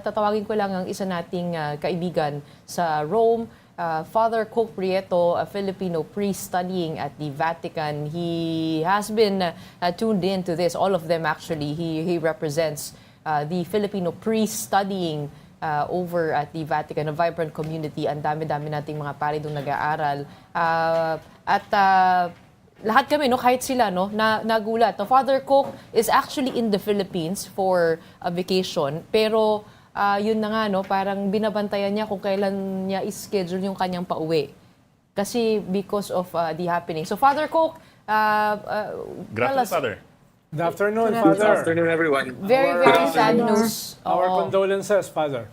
Tatawagin ko lang ang isa nating kaibigan sa Rome, Father Prieto, a Filipino priest studying at the Vatican. He has been tuned into this, all of them actually. He represents the Filipino priests studying over at the Vatican, a vibrant community. Ang dami-dami nating mga pari doon nag-aaral. Lahat kami, no, kahit sila, no, nagulat. No, Father Cook is actually in the Philippines for a vacation, pero yun na nga, no, parang binabantayan niya kung kailan niya i-schedule yung kanyang pauwi. Kasi because of the happening. So, Father Cook, Good afternoon, Father. Good afternoon, Good Father. Good afternoon, everyone. Very, very sad news. Our condolences, Father.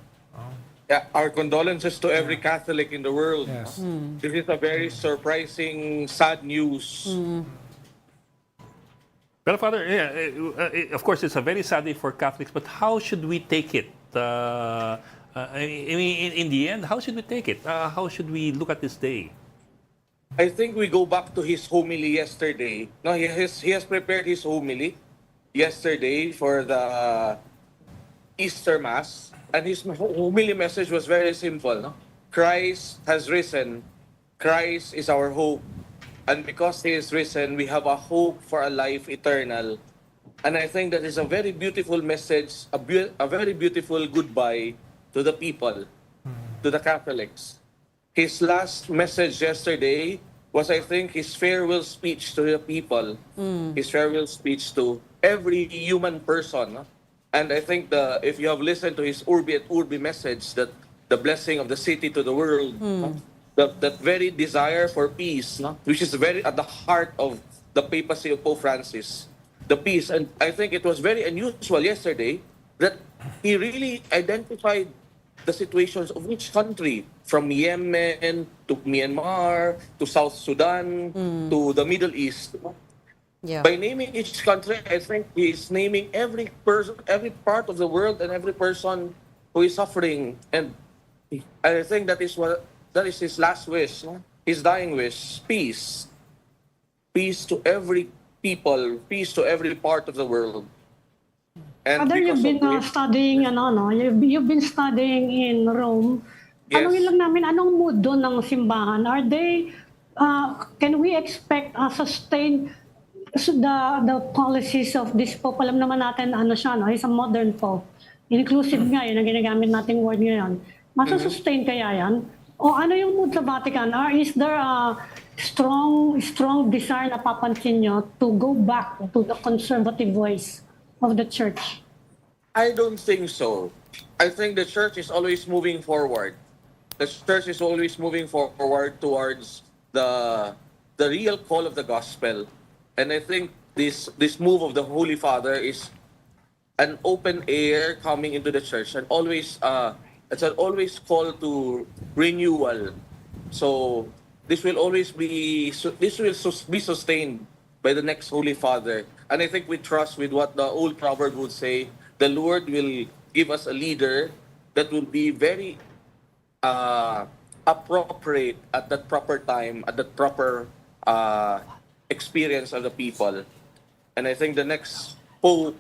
Yeah, our condolences to every Catholic in the world. Yes. This is a very surprising, sad news. Well, Father, of course, it's a very sad day for Catholics, but how should we take it? I mean, in the end, how should we take it? How should we look at this day? I think we go back to his homily yesterday. No, he has prepared his homily yesterday for the Easter Mass, and his homily message was very simple. No? Christ has risen. Christ is our hope. And because he is risen, we have a hope for a life eternal. And I think that is a very beautiful message, a very beautiful goodbye to the people, to the Catholics. His last message yesterday was, I think, his farewell speech to the people, his farewell speech to every human person. No? And I think if you have listened to his Urbi et Urbi message, that the blessing of the city to the world, that very desire for peace, no? Which is very at the heart of the papacy of Pope Francis, the peace. And I think it was very unusual yesterday that he really identified the situations of each country, from Yemen to Myanmar to South Sudan to the Middle East. Yeah. By naming each country, I think he's naming every person, every part of the world, and every person who is suffering. And I think that is his last wish, no? His dying wish: peace, peace to every people, peace to every part of the world. And Father, you've been studying, you've been studying in Rome. Yes. Tanungin lang namin, anong mood doon ng simbahan? Are they, can we expect a sustained, the policies of this Pope? Alam naman natin, siya, no? He's a modern Pope. Inclusive nga, yun ang ginagamit nating word ngayon. Masusustain kaya yan? O ano yung mood sa Vatican? Or is there a strong desire na papansin nyo to go back to the conservative ways of the Church? I don't think so. I think the Church is always moving forward. The Church is always moving forward towards the real call of the gospel. And I think this move of the Holy Father is an open air coming into the Church, and always it's an always call to renewal. So this will be sustained by the next Holy Father. And I think we trust with what the old proverb would say: the Lord will give us a leader that will be very appropriate at that proper time, at that proper experience of the people. And I think the next Pope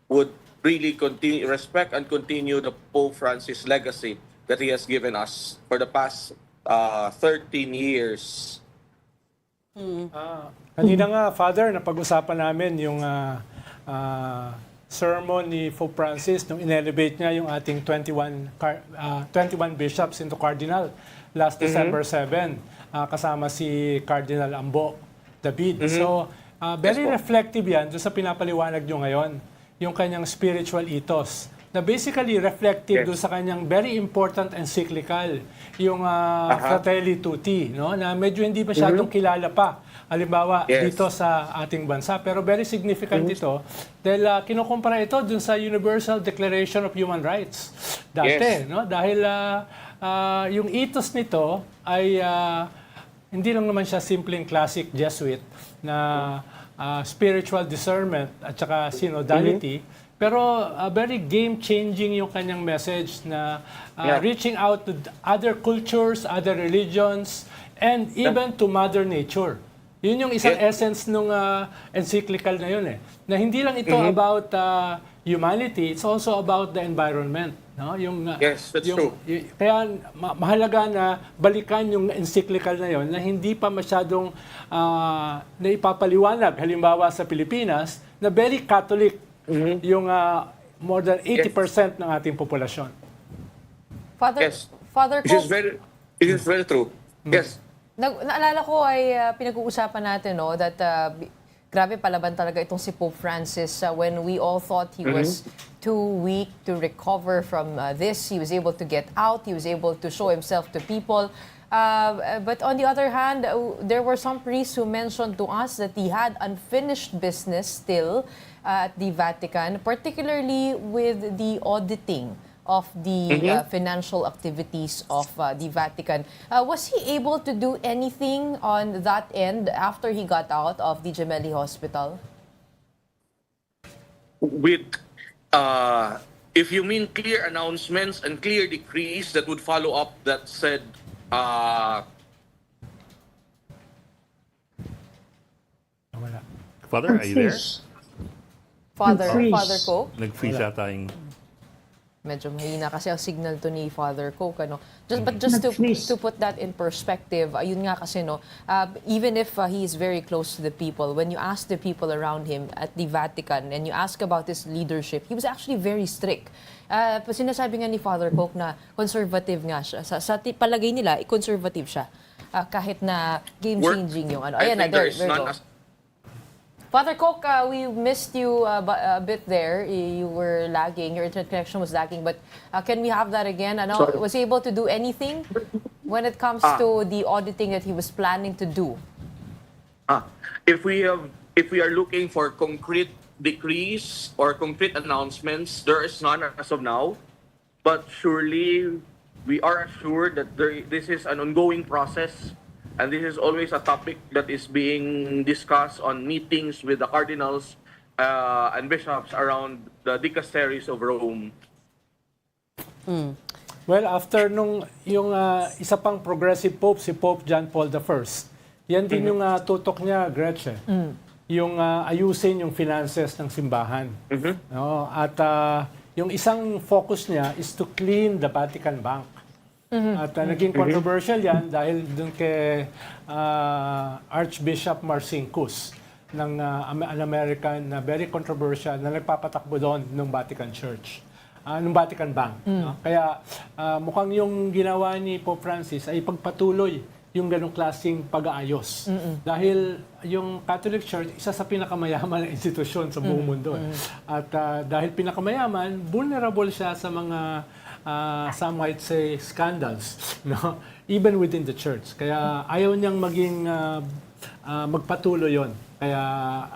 would really respect and continue the Pope Francis legacy that he has given us for the past 13 years. Kanina nga, Father, napag-usapan namin yung sermon ni Pope Francis nung in-elevate niya yung ating 21 bishops into cardinal last December 7, kasama si Cardinal Ambo David. So, very reflective yan doon sa pinapaliwanag nyo ngayon, yung kanyang spiritual ethos, na basically reflective doon sa kanyang very important encyclical, yung Fratelli Tutti, no? Na medyo hindi masyadong kilala pa, halimbawa dito sa ating bansa. Pero very significant ito dahil kinukumpara ito dun sa Universal Declaration of Human Rights dati, no? Dahil yung ethos nito ay hindi lang naman siya simpleng classic Jesuit na spiritual discernment at saka synodality, pero very game-changing yung kanyang message na reaching out to other cultures, other religions, and even to Mother Nature. Yun yung isang essence nung encyclical na yun, eh. Na hindi lang ito about humanity, it's also about the environment. No? Yes, that's true. Kaya mahalaga na balikan yung encyclical na yon na hindi pa masyadong naipapaliwanag. Halimbawa sa Pilipinas, na very Catholic yung more than 80% ng ating populasyon. Father, Yes. Father It Coke, is very true. Yes. naalala ko ay pinag-uusapan natin no that grabe palaban talaga itong si Pope Francis when we all thought he was too weak to recover from this. He was able to get out. He was able to show himself to people. But on the other hand, there were some priests who mentioned to us that he had unfinished business still at the Vatican, particularly with the auditing of the financial activities of the Vatican. Was he able to do anything on that end after he got out of the Gemelli Hospital? With if you mean clear announcements and clear decrees that would follow up that said Wala. Father, are you there? Father Freeze. Coke? Nag-freeze ata yung... Medyo mahina kasi ang signal to ni Father Coke, ano. But just Nag-freeze. to put that in perspective, ayun nga kasi no, even if he is very close to the people, when you ask the people around him at the Vatican and you ask about his leadership, he was actually very strict. Sinasabi nga ni Father Coke na conservative nga siya. Sa palagay nila, conservative siya. Kahit na game-changing yung ano. I Ayan na, think there there is you none go. as Father Coke, we missed you a bit there. You were lagging. Your internet connection was lagging. But can we have that again? Ano, Sorry. was he able to do anything when it comes to the auditing that he was planning to do? if we are looking for concrete decrees or concrete announcements, there is none as of now. But surely we are assured that this is an ongoing process. And this is always a topic that is being discussed on meetings with the cardinals and bishops around the dicasteries of Rome. Well, after yung isa pang progressive pope, si Pope John Paul I, yan din yung tutok niya, Gretchen. Yung ayusin yung finances ng simbahan. No? At yung isang focus niya is to clean the Vatican Bank. At naging controversial yan dahil dun kay Archbishop Marcinkus ng an American na very controversial na nagpapatakbo doon ng Vatican Church, ng Vatican Bank. No? Kaya mukhang yung ginawa ni Pope Francis ay pagpatuloy yung ganong klaseng pag-aayos. Dahil yung Catholic Church, isa sa pinakamayaman na institusyon sa buong mundo. At dahil pinakamayaman, vulnerable siya sa mga some might say scandals, no? Even within the church. Kaya ayaw niyang maging magpatuloy yon. Kaya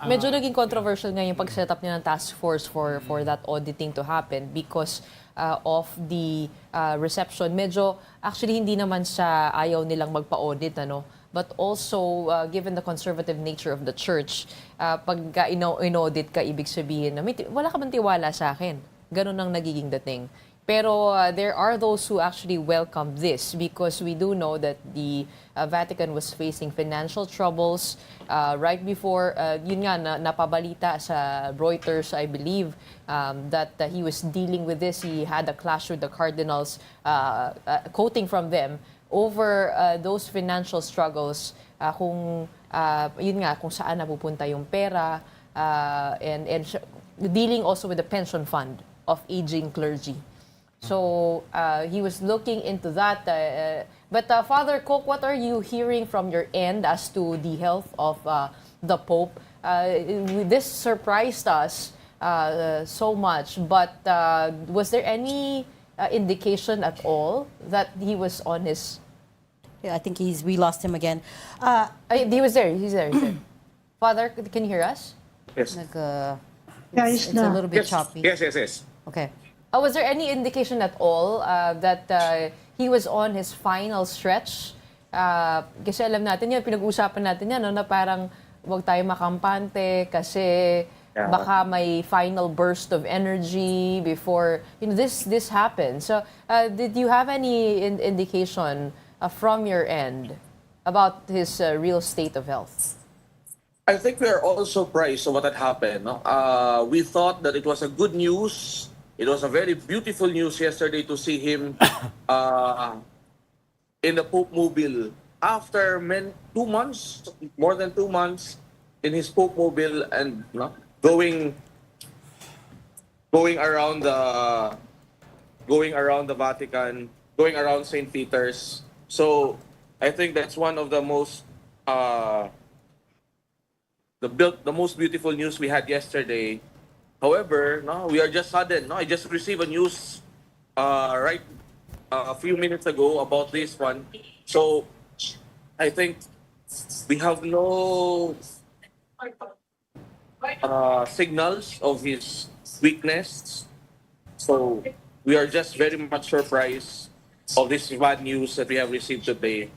Medyo naging controversial nga yung pag-set up niya ng task force for that auditing to happen because of the reception. Medyo, actually, hindi naman sa ayaw nilang magpa-audit, ano? But also, given the conservative nature of the church, pagka in-audit ka, ibig sabihin na, wala ka bang tiwala sa akin? Ganun ang nagiging dating. Pero there are those who actually welcome this because we do know that the Vatican was facing financial troubles right before, yun nga, napabalita sa Reuters, I believe, that he was dealing with this. He had a clash with the cardinals, quoting from them, over those financial struggles, yun nga, kung saan napupunta yung pera, and dealing also with the pension fund of aging clergy. So he was looking into that. But Father Coke, what are you hearing from your end as to the health of the Pope? This surprised us so much, but was there any indication at all that he was on his... Yeah, I think we lost him again. He was there. He's there. Father, can you hear us? Yes. It's a little bit choppy. Yes. Okay. Was there any indication at all that he was on his final stretch? Kasi alam natin yan, pinag-uusapan natin yan, no, na parang wag tayo makampante kasi baka may final burst of energy before this happens. So, did you have any indication from your end about his real state of health? I think we are all surprised of what had happened. No? We thought that it was a good news. It was a very beautiful news yesterday to see him in the Pope Mobile after 2 months, more than 2 months in his Pope Mobile and going around the Vatican, going around St. Peter's. So I think that's one of the most the most beautiful news we had yesterday. However, no, we are just saddened. No, I just received a news right a few minutes ago about this one. So I think we have no signals of his weakness. So we are just very much surprised of this bad news that we have received today.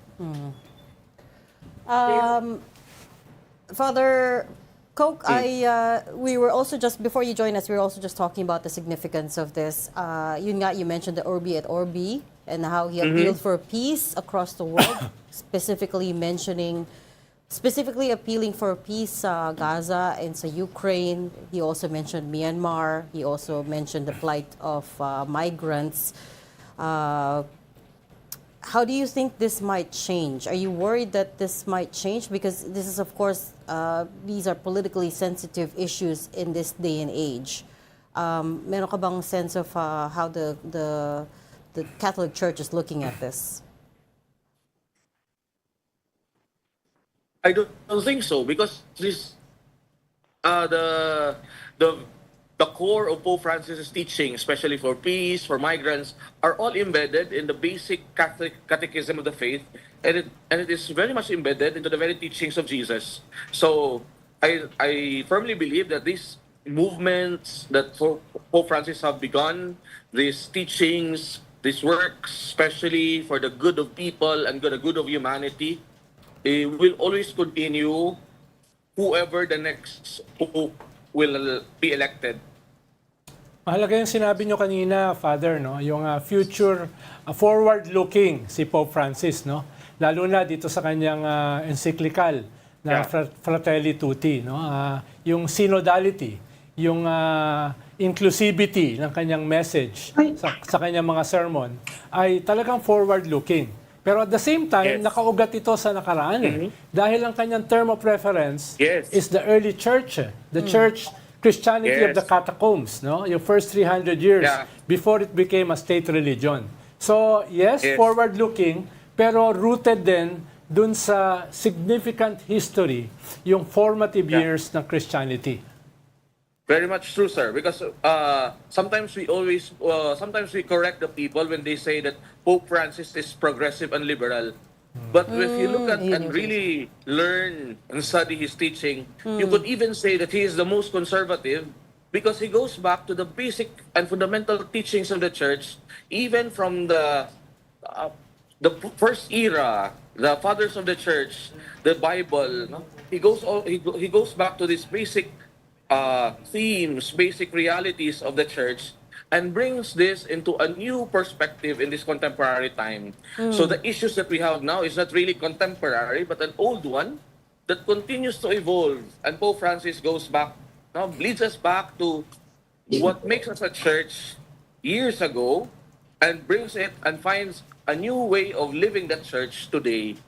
Father Coke, we were also just, before you joined us, we were also just talking about the significance of this. You mentioned the Orbi et Orbi and how he appealed for peace across the world, specifically appealing for peace, Gaza and so Ukraine. He also mentioned Myanmar. He also mentioned the plight of migrants. How do you think this might change? Are you worried that this might change? Because this is, of course, these are politically sensitive issues in this day and age. Meron ka bang sense of how the Catholic Church is looking at this? I don't think so because this the core of Pope Francis's teaching, especially for peace, for migrants, are all embedded in the basic Catholic catechism of the faith, and it is very much embedded into the very teachings of Jesus. So I firmly believe that these movements that Pope Francis have begun, these teachings, these works, especially for the good of people and the good of humanity, will always continue whoever the next Pope will be elected. Mahalaga yung sinabi nyo kanina, Father, no? Yung future, forward-looking si Pope Francis, no? Lalo na dito sa kanyang encyclical na Fratelli Tutti, no? Yung synodality, yung inclusivity ng kanyang message sa kanyang mga sermon ay talagang forward-looking. Pero at the same time, nakaugat ito sa nakaraan. Dahil ang kanyang term of reference is the early church. The church Christianity of the catacombs, no? Yung first 300 years before it became a state religion. So, forward-looking, pero rooted din dun sa significant history, yung formative years ng Christianity. Very much true, sir. Because sometimes we correct the people when they say that Pope Francis is progressive and liberal. But if you look at and really learn and study his teaching, you could even say that he is the most conservative because he goes back to the basic and fundamental teachings of the church, even from the first era, the fathers of the church, the Bible. No? He goes back to these basic themes, basic realities of the church, and brings this into a new perspective in this contemporary time. So the issues that we have now is not really contemporary, but an old one that continues to evolve. And Pope Francis leads us back to what makes us a church years ago, and brings it and finds a new way of living that church today.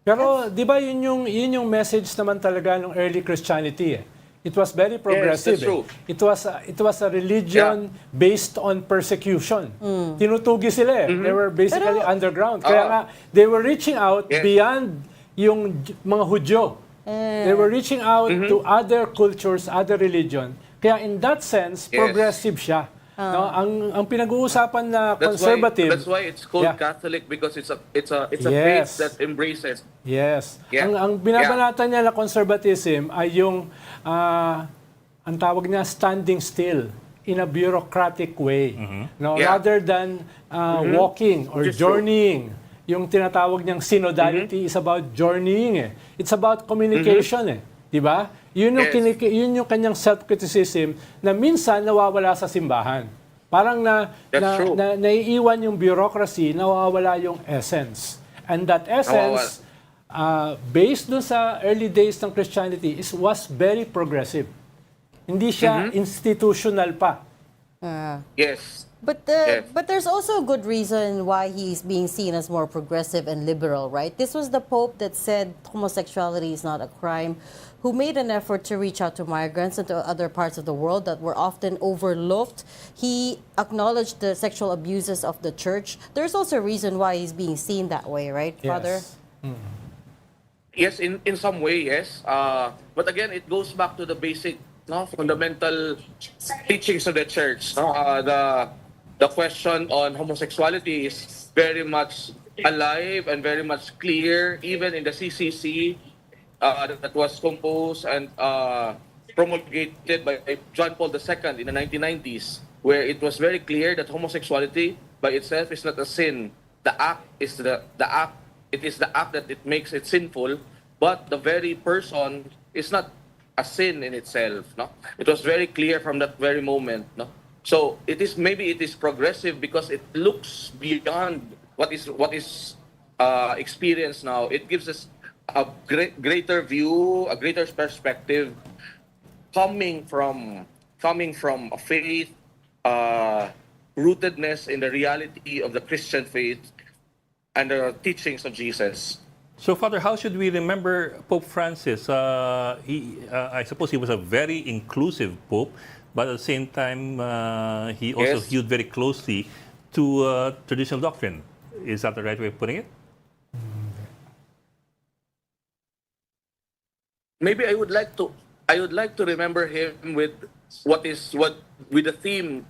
Pero di ba yun yung message naman talaga ng early Christianity? It was very progressive. Yes, that's true. It was a religion based on persecution. Tinutugi sila. They were basically underground. Kaya nga, they were reaching out beyond yung mga Hudyo. They were reaching out to other cultures, other religion. Kaya in that sense, progressive siya. No, ang pinag-uusapan na conservative. That's why it's called Catholic, because it's a faith that embraces. Yes. Ang binabanatan niya na conservatism ay yung ang tawag niya standing still in a bureaucratic way. No, rather than walking or journeying. Yung tinatawag niyang synodality is about journeying. It's about communication. Di ba? Yun yung kanyang self-criticism na minsan nawawala sa simbahan. Parang naiiwan yung bureaucracy, nawawala yung essence. And that essence based dun sa early days ng Christianity, was very progressive. Hindi siya institutional pa. Yes. But Yes. but there's also a good reason why he's being seen as more progressive and liberal, right? This was the Pope that said homosexuality is not a crime, who made an effort to reach out to migrants and to other parts of the world that were often overlooked. He acknowledged the sexual abuses of the church. There's also a reason why he's being seen that way, right, Father? Yes, in some way, yes. But again, it goes back to the basic, no, fundamental teachings of the church. No? The question on homosexuality is very much alive and very much clear, even in the CCC that was composed and promulgated by John Paul II in the 1990s, where it was very clear that homosexuality by itself is not a sin. The act is the act. It is the act that it makes it sinful, but the very person is not a sin in itself. No, it was very clear from that very moment. No, so maybe it is progressive because it looks beyond what is experienced now. It gives us a greater view, a greater perspective, coming from a faith, rootedness in the reality of the Christian faith and the teachings of Jesus. So, Father, how should we remember Pope Francis? I suppose he was a very inclusive pope, but at the same time, he also Yes. hewed very closely to traditional doctrine. Is that the right way of putting it? Maybe I would like to remember him with with the theme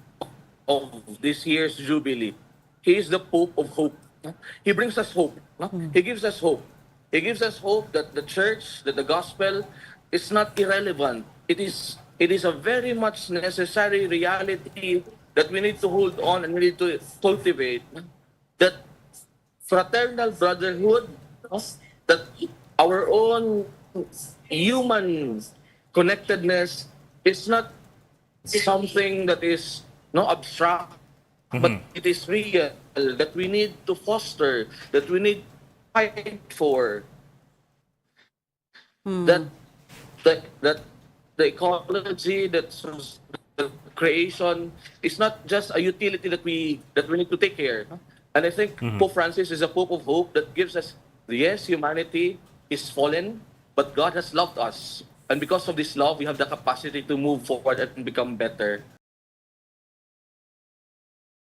of this year's jubilee. He is the Pope of hope. He brings us hope. He gives us hope. He gives us hope that the church, that the gospel is not irrelevant. It is a very much necessary reality that we need to hold on and we need to cultivate. That fraternal brotherhood, that our own human connectedness is not something that is abstract, but it is real, that we need to foster, that we need to fight for. That the ecology, that the creation is not just a utility that we need to take care. And I think Pope Francis is a Pope of hope that gives us, yes, humanity is fallen, but God has loved us. And because of this love, we have the capacity to move forward and become better.